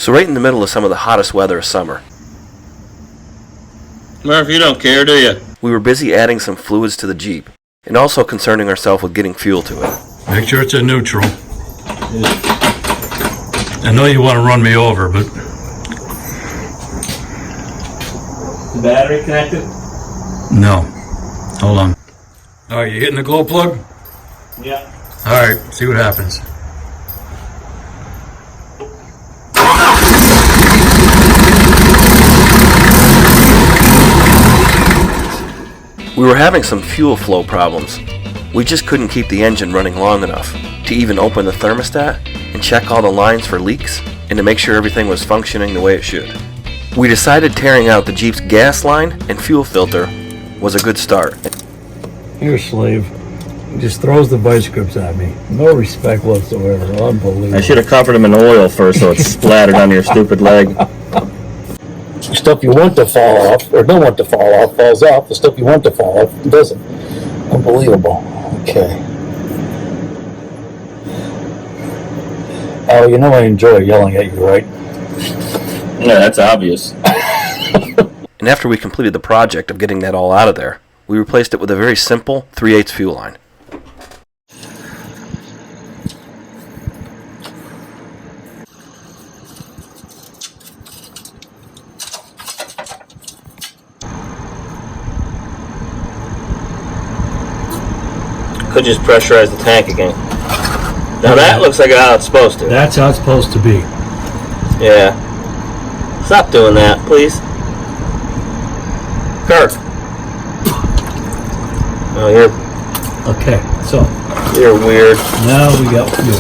So right in the middle of some of the hottest weather of summer, Murph, you don't care, do you? we were busy adding some fluids to the Jeep, and also concerning ourselves with getting fuel to it. Make sure it's a neutral. I know you want to run me over, but... The battery connected? No. Hold on. All right, you hitting the glow plug? Yeah. All right, see what happens. We were having some fuel flow problems. We just couldn't keep the engine running long enough to even open the thermostat and check all the lines for leaks and to make sure everything was functioning the way it should. We decided tearing out the Jeep's gas line and fuel filter was a good start. Here, slave. He just throws the vice grips at me. No respect whatsoever. Unbelievable. I should have covered him in oil first so it's splattered on your stupid leg. Stuff you want to fall off, or don't want to fall off, falls off. The stuff you want to fall off, doesn't. Unbelievable. Okay. Oh, you know I enjoy yelling at you, right? Yeah, that's obvious. And after we completed the project of getting that all out of there, we replaced it with a very simple 3/8 fuel line. Could just pressurize the tank again. Now that looks like how it's supposed to. That's how it's supposed to be. Yeah. Stop doing that, please. Kirk. Oh, Okay, so you're weird. now we got fuel.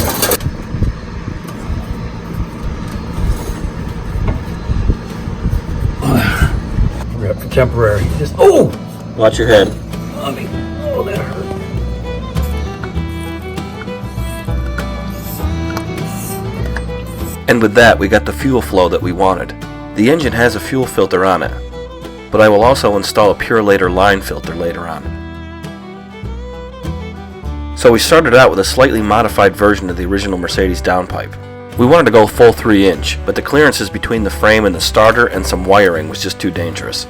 We're up for temporary. Just Watch your head. oh, that hurt. And with that, we got the fuel flow that we wanted. The engine has a fuel filter on it, but I will also install a Purelator line filter later on. So we started out with a slightly modified version of the original Mercedes downpipe. We wanted to go full 3-inch, but the clearances between the frame and the starter and some wiring was just too dangerous.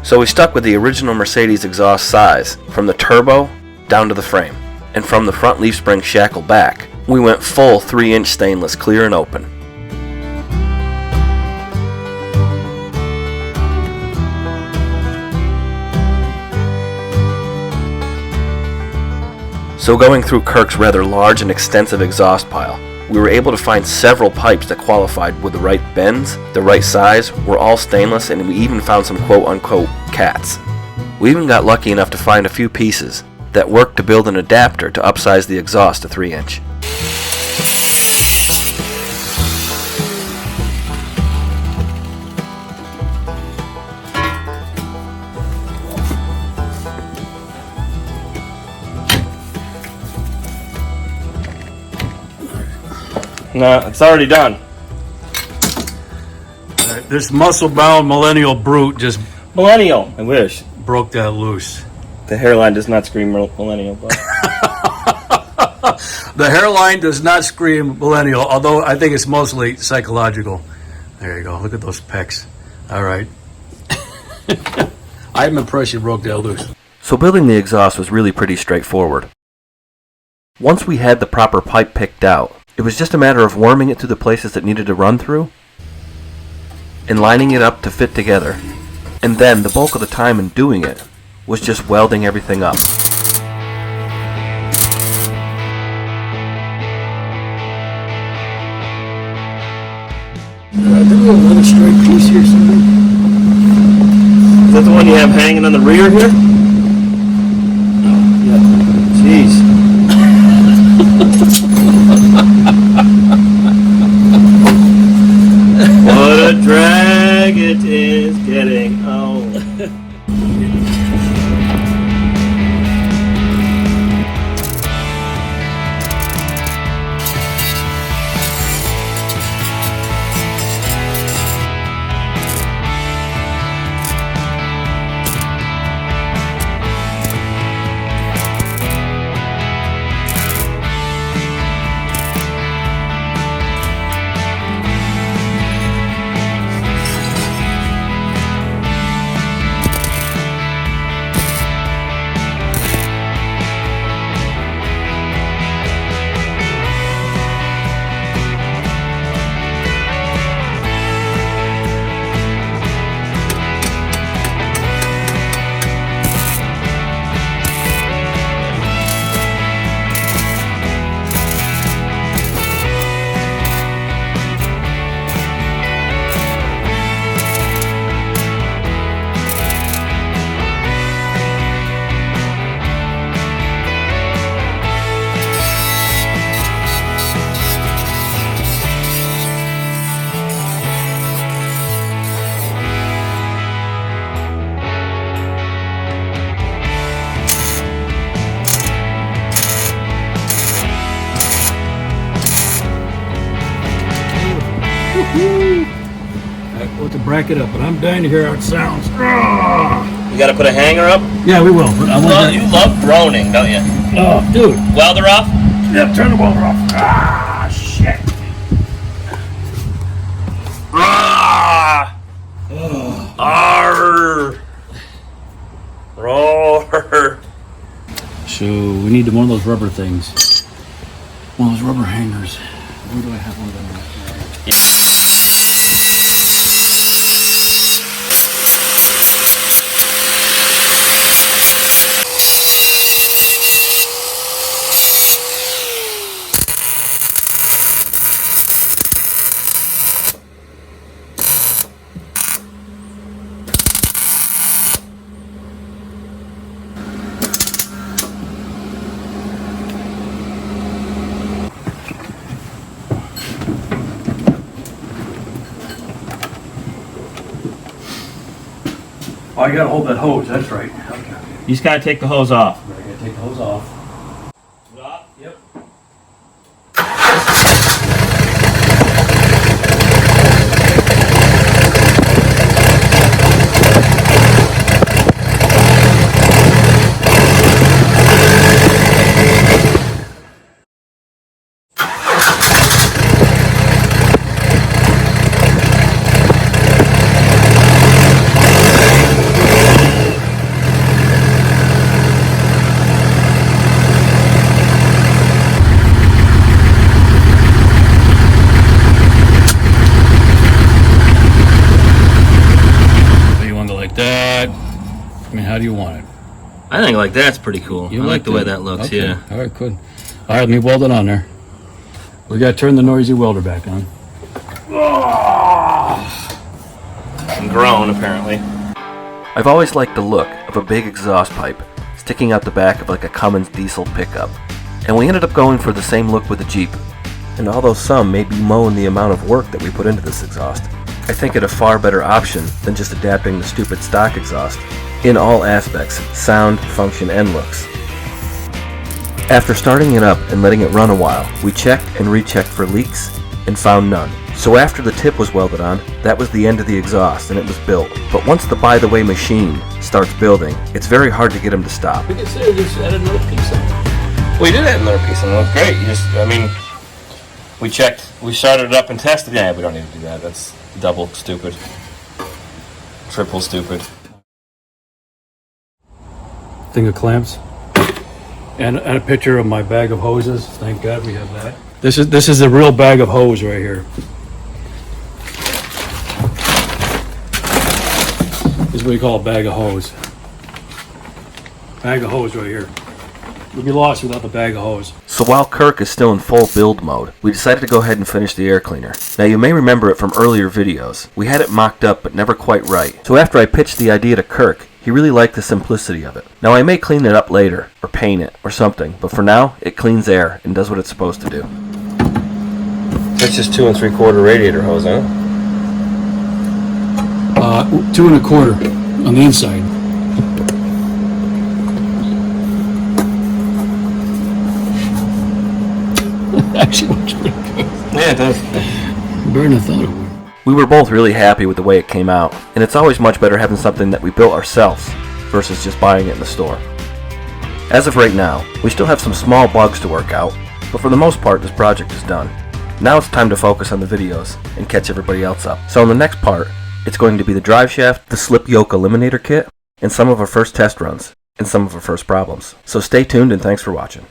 So we stuck with the original Mercedes exhaust size, from the turbo down to the frame. And from the front leaf spring shackle back, we went full 3-inch stainless, clear and open. So going through Kirk's rather large and extensive exhaust pile, we were able to find several pipes that qualified with the right bends, the right size, were all stainless, and we even found some quote-unquote cats. We even got lucky enough to find a few pieces that worked to build an adapter to upsize the exhaust to 3-inch. No, it's already done. This muscle-bound millennial brute just Millennial, I wish. broke that loose. The hairline does not scream millennial, but The hairline does not scream millennial, although I think it's mostly psychological. There you go. Look at those pecs. All right. I'm impressed you broke that loose. So building the exhaust was really pretty straightforward. Once we had the proper pipe picked out, It was just a matter of worming it through the places that needed to run through and lining it up to fit together. And then the bulk of the time in doing it was just welding everything up. Did we have another straight piece here somewhere? Is that the one you have hanging on the rear here? Yeah. Jeez. What a drag it is getting home. I put the bracket up, but I'm dying to hear how it sounds. You gotta put a hanger up? Yeah, we will. But I want Well, you love groaning, don't you? Oh, dude. Welder off? Yep, turn the welder off. Ah, shit. Ah! Arr! Roar! So we need one of those rubber things. One of those rubber hangers. Where do I have one of them? Oh, I gotta hold that hose, that's right. Okay. You just gotta take the hose off. I gotta take the hose off. Yep. That, I mean, how do you want it? I think like that's pretty cool. You I like the way that? that looks, Okay. yeah. All right, good. All right, let me weld it on there. We gotta turn the noisy welder back on. And groan, apparently. I've always liked the look of a big exhaust pipe sticking out the back of like a Cummins diesel pickup, and we ended up going for the same look with the Jeep. And although some may bemoan the amount of work that we put into this exhaust, I think it a far better option than just adapting the stupid stock exhaust in all aspects, sound, function, and looks. After starting it up and letting it run a while, we checked and rechecked for leaks and found none. So after the tip was welded on, that was the end of the exhaust and it was built. But once the by-the-way machine starts building, it's very hard to get them to stop. We consider just add another piece on. We did add another piece and it looked great. You just, I mean, we checked, we started it up and tested. Yeah, we don't need to do that. That's double stupid. Triple stupid. Thing of clamps. And a picture of my bag of hoses. Thank God we have that. This is a real bag of hose right here. This is what you call a bag of hose. Bag of hose right here. You'd be lost without the bag of hose. So while Kirk is still in full build mode, we decided to go ahead and finish the air cleaner. Now you may remember it from earlier videos. We had it mocked up but never quite right. So after I pitched the idea to Kirk, he really liked the simplicity of it. Now I may clean it up later, or paint it, or something, but for now, it cleans air and does what it's supposed to do. That's just 2 3/4 radiator hose, huh? 2 1/4 on the inside. Actually looks pretty good. Yeah, it does. Better than I thought it would. We were both really happy with the way it came out, and it's always much better having something that we built ourselves versus just buying it in the store. As of right now, we still have some small bugs to work out, but for the most part this project is done. Now it's time to focus on the videos and catch everybody else up. So in the next part, it's going to be the drive shaft, the slip yoke eliminator kit, and some of our first test runs, and some of our first problems. So stay tuned and thanks for watching.